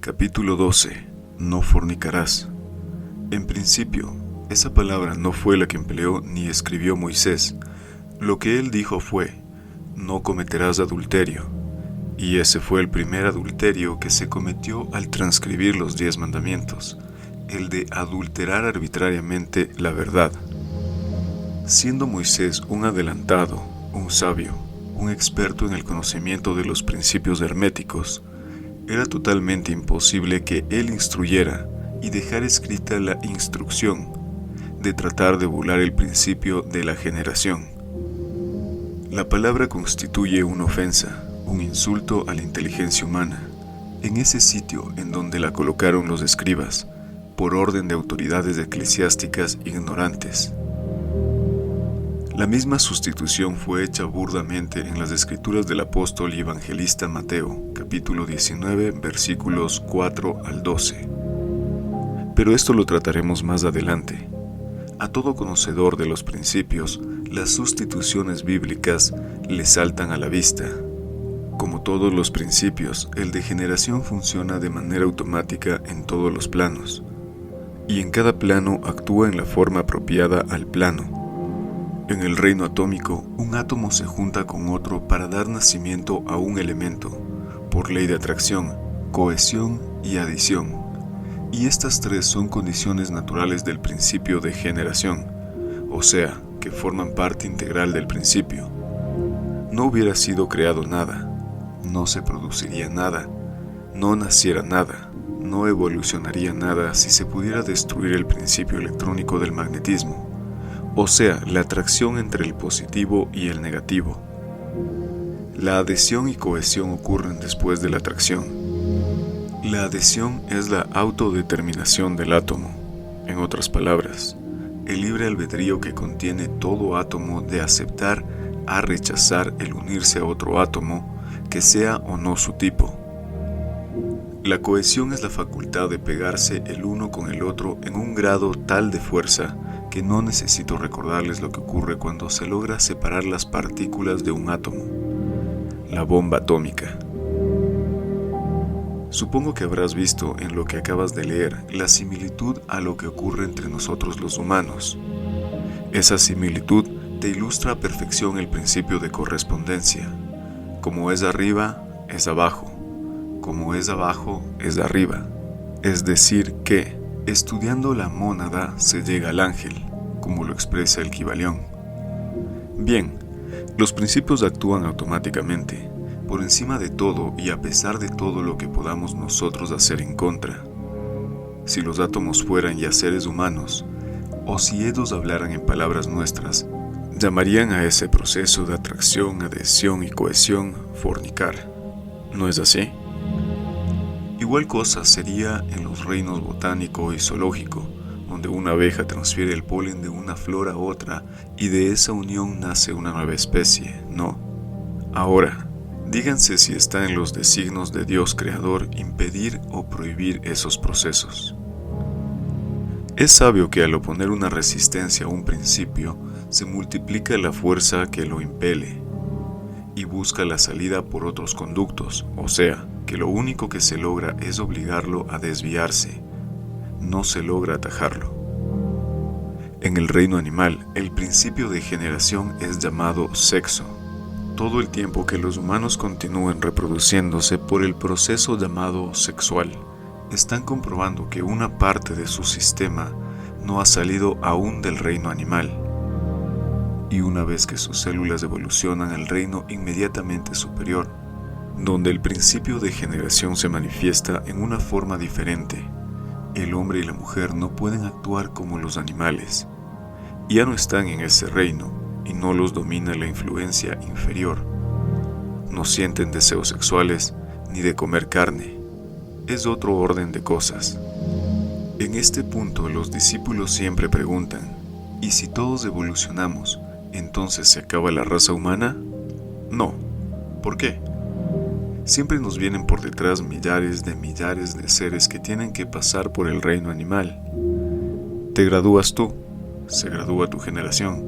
Capítulo 12. No fornicarás. En principio, esa palabra no fue la que empleó ni escribió Moisés. Lo que él dijo fue: no cometerás adulterio. Y ese fue el primer adulterio que se cometió al transcribir los 10 mandamientos, el de adulterar arbitrariamente la verdad. Siendo Moisés un adelantado, un sabio, un experto en el conocimiento de los principios herméticos, era totalmente imposible que él instruyera y dejara escrita la instrucción de tratar de burlar el principio de la generación. La palabra constituye una ofensa, un insulto a la inteligencia humana, en ese sitio en donde la colocaron los escribas, por orden de autoridades eclesiásticas ignorantes. La misma sustitución fue hecha burdamente en las escrituras del apóstol y evangelista Mateo, capítulo 19, versículos 4 al 12. Pero esto lo trataremos más adelante. A todo conocedor de los principios, las sustituciones bíblicas le saltan a la vista. Como todos los principios, el de generación funciona de manera automática en todos los planos, y en cada plano actúa en la forma apropiada al plano. En el reino atómico, un átomo se junta con otro para dar nacimiento a un elemento, por ley de atracción, cohesión y adición. Y estas tres son condiciones naturales del principio de generación, o sea, que forman parte integral del principio. No hubiera sido creado nada, no se produciría nada, no naciera nada, no evolucionaría nada si se pudiera destruir el principio electrónico del magnetismo, o sea, la atracción entre el positivo y el negativo. La adhesión y cohesión ocurren después de la atracción. La adhesión es la autodeterminación del átomo. En otras palabras, el libre albedrío que contiene todo átomo de aceptar a rechazar el unirse a otro átomo, que sea o no su tipo. La cohesión es la facultad de pegarse el uno con el otro en un grado tal de fuerza que no necesito recordarles lo que ocurre cuando se logra separar las partículas de un átomo, la bomba atómica. Supongo que habrás visto en lo que acabas de leer la similitud a lo que ocurre entre nosotros los humanos. Esa similitud te ilustra a perfección el principio de correspondencia. Como es arriba, es abajo. Como es abajo, es arriba. Es decir que, estudiando la mónada se llega al ángel, como lo expresa el Kybalión. Bien, los principios actúan automáticamente, por encima de todo y a pesar de todo lo que podamos nosotros hacer en contra. Si los átomos fueran ya seres humanos, o si ellos hablaran en palabras nuestras, llamarían a ese proceso de atracción, adhesión y cohesión fornicar. ¿No es así? Igual cosa sería en los reinos botánico y zoológico, donde una abeja transfiere el polen de una flor a otra y de esa unión nace una nueva especie, ¿no? Ahora, díganse si está en los designios de Dios Creador impedir o prohibir esos procesos. Es sabio que al oponer una resistencia a un principio, se multiplica la fuerza que lo impele y busca la salida por otros conductos, o sea, que lo único que se logra es obligarlo a desviarse, no se logra atajarlo. En el reino animal, el principio de generación es llamado sexo. Todo el tiempo que los humanos continúen reproduciéndose por el proceso llamado sexual, están comprobando que una parte de su sistema no ha salido aún del reino animal. Y una vez que sus células evolucionan al reino inmediatamente superior, donde el principio de generación se manifiesta en una forma diferente, el hombre y la mujer no pueden actuar como los animales. Ya no están en ese reino y no los domina la influencia inferior. No sienten deseos sexuales ni de comer carne. Es otro orden de cosas. En este punto los discípulos siempre preguntan: ¿y si todos evolucionamos, entonces se acaba la raza humana? No. ¿Por qué? Siempre nos vienen por detrás millares de seres que tienen que pasar por el reino animal. Te gradúas tú, se gradúa tu generación.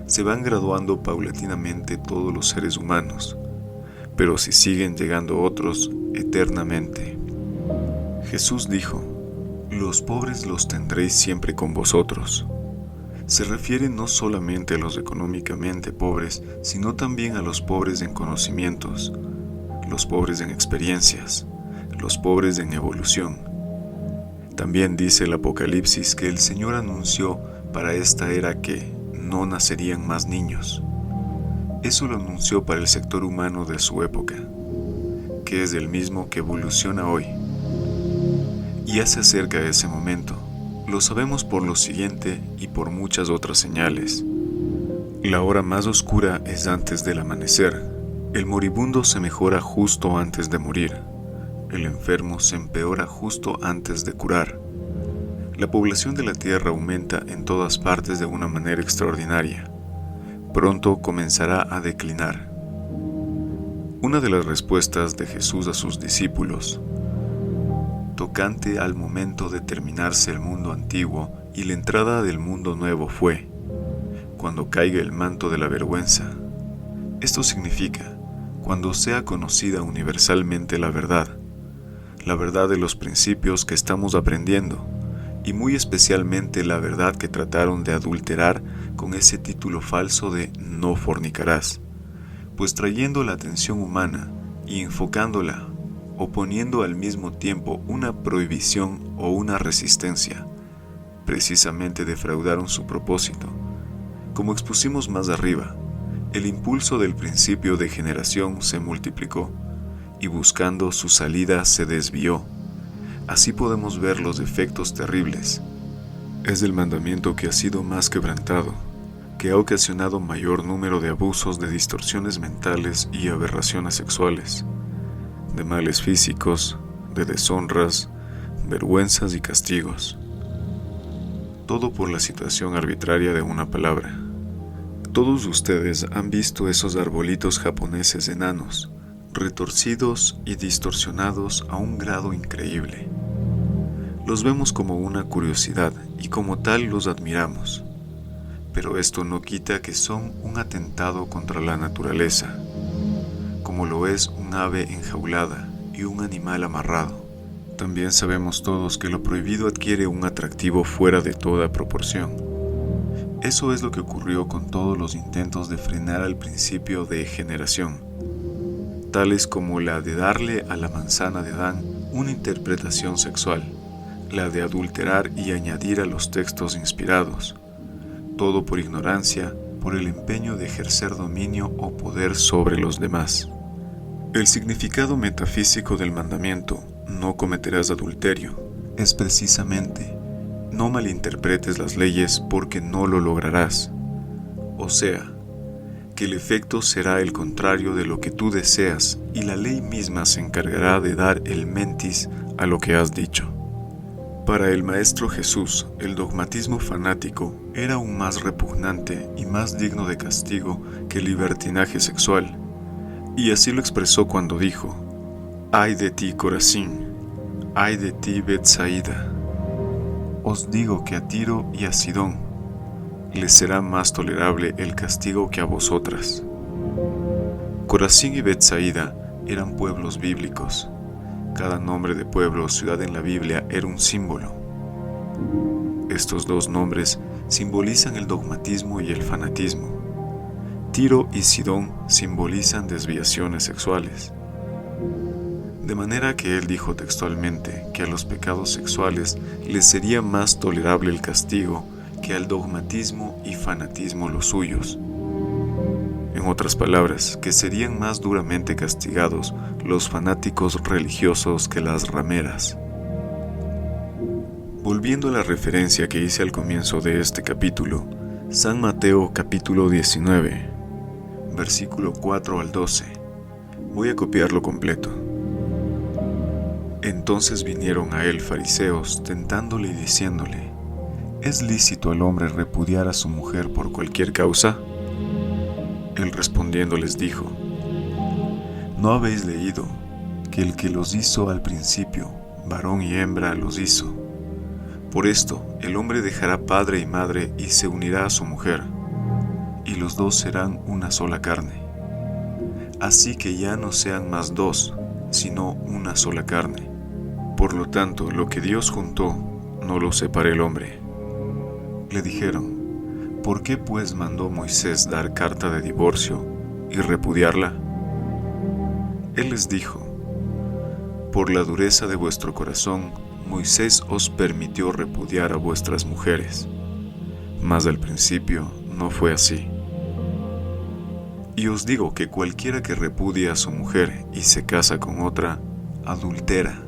Se van graduando paulatinamente todos los seres humanos, pero si siguen llegando otros eternamente. Jesús dijo: «Los pobres los tendréis siempre con vosotros». Se refiere no solamente a los económicamente pobres, sino también a los pobres en conocimientos, los pobres en experiencias, los pobres en evolución. También dice el Apocalipsis que el Señor anunció para esta era que no nacerían más niños. Eso lo anunció para el sector humano de su época, que es el mismo que evoluciona hoy. Y ya se acerca ese momento. Lo sabemos por lo siguiente y por muchas otras señales. La hora más oscura es antes del amanecer. El moribundo se mejora justo antes de morir. El enfermo se empeora justo antes de curar. La población de la Tierra aumenta en todas partes de una manera extraordinaria. Pronto comenzará a declinar. Una de las respuestas de Jesús a sus discípulos, tocante al momento de terminarse el mundo antiguo y la entrada del mundo nuevo, fue: cuando caiga el manto de la vergüenza. Esto significa cuando sea conocida universalmente la verdad de los principios que estamos aprendiendo, y muy especialmente la verdad que trataron de adulterar con ese título falso de no fornicarás, pues trayendo la atención humana y enfocándola, o poniendo al mismo tiempo una prohibición o una resistencia, precisamente defraudaron su propósito. Como expusimos más arriba, el impulso del principio de generación se multiplicó y buscando su salida se desvió. Así podemos ver los efectos terribles. Es el mandamiento que ha sido más quebrantado, que ha ocasionado mayor número de abusos, de distorsiones mentales y aberraciones sexuales, de males físicos, de deshonras, vergüenzas y castigos. Todo por la situación arbitraria de una palabra. Todos ustedes han visto esos arbolitos japoneses enanos, retorcidos y distorsionados a un grado increíble. Los vemos como una curiosidad y como tal los admiramos. Pero esto no quita que son un atentado contra la naturaleza, como lo es un ave enjaulada y un animal amarrado. También sabemos todos que lo prohibido adquiere un atractivo fuera de toda proporción. Eso es lo que ocurrió con todos los intentos de frenar al principio de generación, tales como la de darle a la manzana de Adán una interpretación sexual, la de adulterar y añadir a los textos inspirados, todo por ignorancia, por el empeño de ejercer dominio o poder sobre los demás. El significado metafísico del mandamiento «no cometerás adulterio» es precisamente «no malinterpretes las leyes porque no lo lograrás». O sea, que el efecto será el contrario de lo que tú deseas y la ley misma se encargará de dar el mentis a lo que has dicho. Para el Maestro Jesús, el dogmatismo fanático era aún más repugnante y más digno de castigo que el libertinaje sexual. Y así lo expresó cuando dijo: «Ay de ti, Corazín, ay de ti, Betsaida. Os digo que a Tiro y a Sidón les será más tolerable el castigo que a vosotras». Corazín y Betsaida eran pueblos bíblicos. Cada nombre de pueblo o ciudad en la Biblia era un símbolo. Estos dos nombres simbolizan el dogmatismo y el fanatismo. Tiro y Sidón simbolizan desviaciones sexuales. De manera que él dijo textualmente que a los pecados sexuales les sería más tolerable el castigo que al dogmatismo y fanatismo los suyos. En otras palabras, que serían más duramente castigados los fanáticos religiosos que las rameras. Volviendo a la referencia que hice al comienzo de este capítulo, San Mateo capítulo 19, versículo 4 al 12. Voy a copiarlo completo. Entonces vinieron a él fariseos, tentándole y diciéndole: ¿es lícito al hombre repudiar a su mujer por cualquier causa? Él respondiendo les dijo: ¿no habéis leído que el que los hizo al principio, varón y hembra los hizo? Por esto el hombre dejará padre y madre y se unirá a su mujer, y los dos serán una sola carne. Así que ya no sean más dos, sino una sola carne. Por lo tanto, lo que Dios juntó, no lo separe el hombre. Le dijeron: ¿por qué pues mandó Moisés dar carta de divorcio y repudiarla? Él les dijo: por la dureza de vuestro corazón, Moisés os permitió repudiar a vuestras mujeres, mas al principio no fue así. Y os digo que cualquiera que repudia a su mujer y se casa con otra, adultera,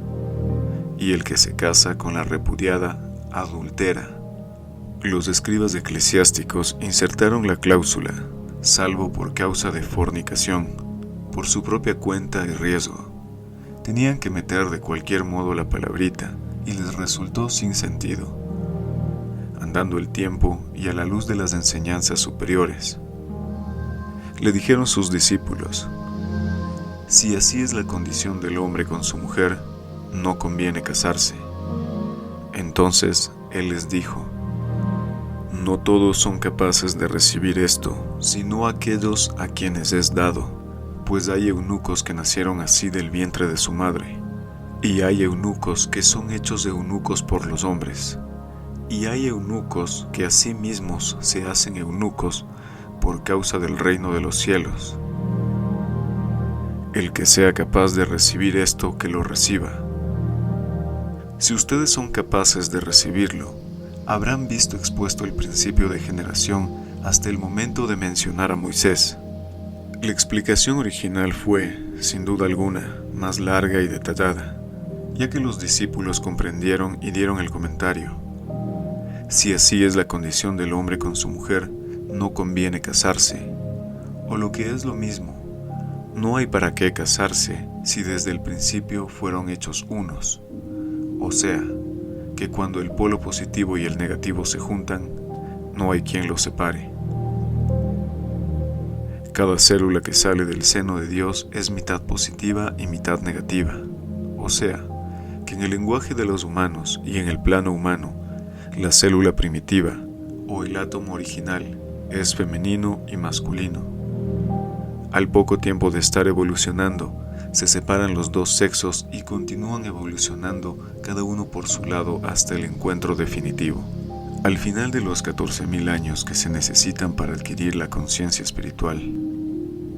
y el que se casa con la repudiada, adultera. Los escribas eclesiásticos insertaron la cláusula, salvo por causa de fornicación, por su propia cuenta y riesgo. Tenían que meter de cualquier modo la palabrita, y les resultó sin sentido. Andando el tiempo y a la luz de las enseñanzas superiores, le dijeron sus discípulos: si así es la condición del hombre con su mujer, no conviene casarse. Entonces él les dijo: no todos son capaces de recibir esto, sino aquellos a quienes es dado, pues hay eunucos que nacieron así del vientre de su madre, y hay eunucos que son hechos eunucos por los hombres, y hay eunucos que a sí mismos se hacen eunucos por causa del reino de los cielos. El que sea capaz de recibir esto, que lo reciba. Si ustedes son capaces de recibirlo, habrán visto expuesto el principio de generación hasta el momento de mencionar a Moisés. La explicación original fue, sin duda alguna, más larga y detallada, ya que los discípulos comprendieron y dieron el comentario: si así es la condición del hombre con su mujer, no conviene casarse, o lo que es lo mismo, no hay para qué casarse si desde el principio fueron hechos unos, o sea, que cuando el polo positivo y el negativo se juntan, no hay quien los separe. Cada célula que sale del seno de Dios es mitad positiva y mitad negativa, o sea, que en el lenguaje de los humanos y en el plano humano, la célula primitiva, o el átomo original, es femenino y masculino. Al poco tiempo de estar evolucionando, se separan los dos sexos y continúan evolucionando cada uno por su lado hasta el encuentro definitivo. Al final de los 14.000 años que se necesitan para adquirir la conciencia espiritual,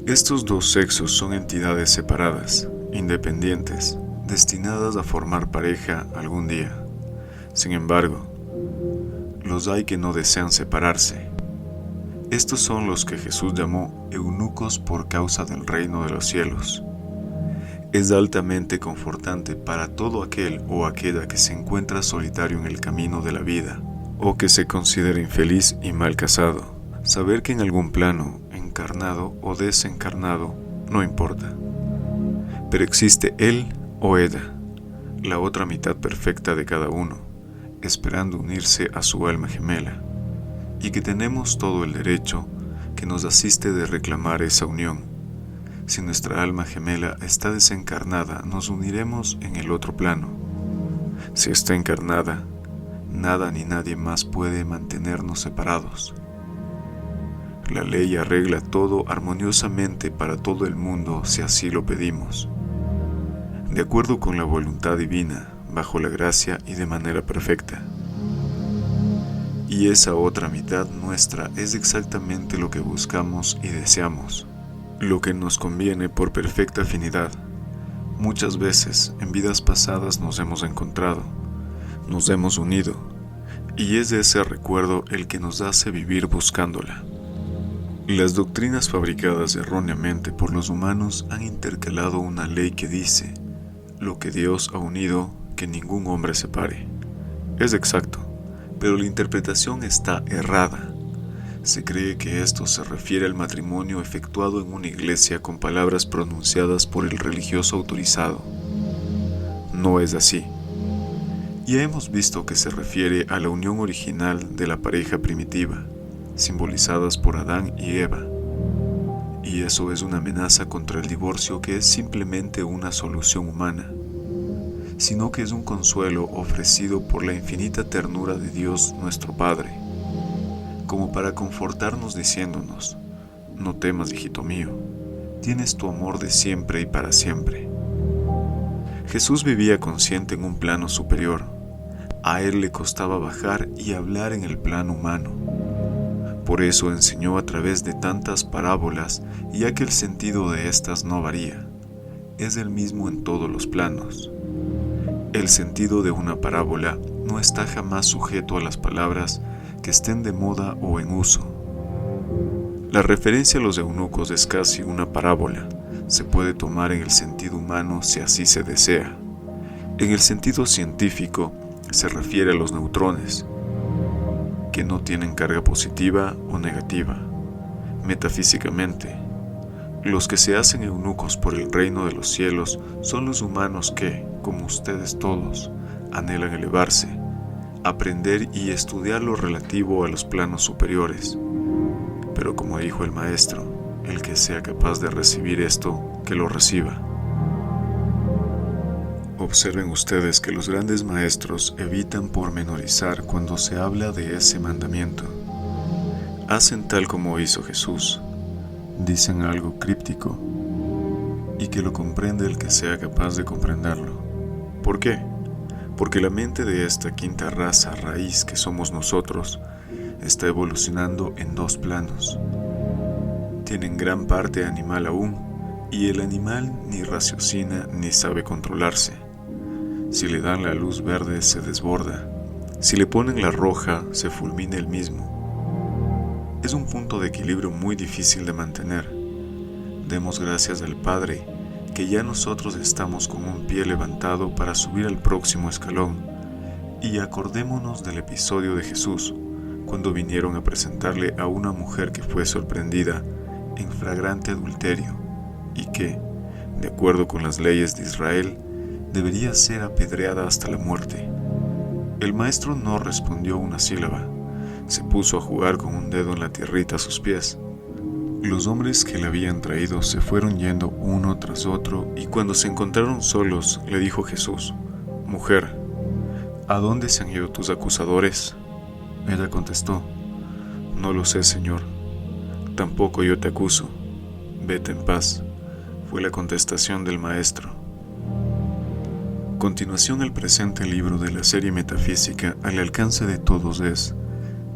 estos dos sexos son entidades separadas, independientes, destinadas a formar pareja algún día. Sin embargo, los hay que no desean separarse. Estos son los que Jesús llamó eunucos por causa del reino de los cielos. Es altamente confortante para todo aquel o aquella que se encuentra solitario en el camino de la vida, o que se considera infeliz y mal casado, saber que en algún plano, encarnado o desencarnado, no importa, pero existe él o ella, la otra mitad perfecta de cada uno, esperando unirse a su alma gemela, y que tenemos todo el derecho que nos asiste de reclamar esa unión. Si nuestra alma gemela está desencarnada, nos uniremos en el otro plano. Si está encarnada, nada ni nadie más puede mantenernos separados. La ley arregla todo armoniosamente para todo el mundo si así lo pedimos, de acuerdo con la voluntad divina, bajo la gracia y de manera perfecta. Y esa otra mitad nuestra es exactamente lo que buscamos y deseamos, lo que nos conviene por perfecta afinidad. Muchas veces en vidas pasadas nos hemos encontrado, nos hemos unido, y es ese recuerdo el que nos hace vivir buscándola. Las doctrinas fabricadas erróneamente por los humanos han intercalado una ley que dice: lo que Dios ha unido, que ningún hombre separe. Es exacto, pero la interpretación está errada. Se cree que esto se refiere al matrimonio efectuado en una iglesia con palabras pronunciadas por el religioso autorizado. No es así. Ya hemos visto que se refiere a la unión original de la pareja primitiva, simbolizadas por Adán y Eva. Y eso es una amenaza contra el divorcio, que es simplemente una solución humana, sino que es un consuelo ofrecido por la infinita ternura de Dios nuestro Padre, como para confortarnos diciéndonos: no temas, hijito mío, tienes tu amor de siempre y para siempre. Jesús vivía consciente en un plano superior. A él le costaba bajar y hablar en el plano humano. Por eso enseñó a través de tantas parábolas, ya que el sentido de estas no varía. Es el mismo en todos los planos. El sentido de una parábola no está jamás sujeto a las palabras que estén de moda o en uso. La referencia a los eunucos es casi una parábola. Se puede tomar en el sentido humano si así se desea. En el sentido científico se refiere a los neutrones, que no tienen carga positiva o negativa. Metafísicamente, los que se hacen eunucos por el reino de los cielos son los humanos que, como ustedes todos, anhelan elevarse, aprender y estudiar lo relativo a los planos superiores. Pero como dijo el maestro, el que sea capaz de recibir esto, que lo reciba. Observen ustedes que los grandes maestros evitan pormenorizar cuando se habla de ese mandamiento. Hacen tal como hizo Jesús. Dicen algo críptico y que lo comprende el que sea capaz de comprenderlo. ¿Por qué? Porque la mente de esta quinta raza raíz que somos nosotros está evolucionando en dos planos. Tienen gran parte animal aún, y el animal ni raciocina ni sabe controlarse. Si le dan la luz verde se desborda, si le ponen la roja se fulmina el mismo. Es un punto de equilibrio muy difícil de mantener. Demos gracias al Padre que ya nosotros estamos con un pie levantado para subir al próximo escalón, y acordémonos del episodio de Jesús, cuando vinieron a presentarle a una mujer que fue sorprendida en flagrante adulterio y que, de acuerdo con las leyes de Israel, debería ser apedreada hasta la muerte. El maestro no respondió una sílaba. Se puso a jugar con un dedo en la tierrita a sus pies. Los hombres que le habían traído se fueron yendo uno tras otro, y cuando se encontraron solos, le dijo Jesús: «Mujer, ¿a dónde se han ido tus acusadores?». Ella contestó: «No lo sé, Señor. Tampoco yo te acuso. Vete en paz», fue la contestación del maestro. Continuación, el presente libro de la serie metafísica al alcance de todos es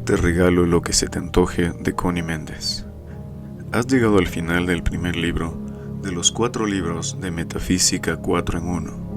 Te regalo lo que se te antoje, de Connie Méndez. Has llegado al final del primer libro de los 4 libros de Metafísica 4 en 1.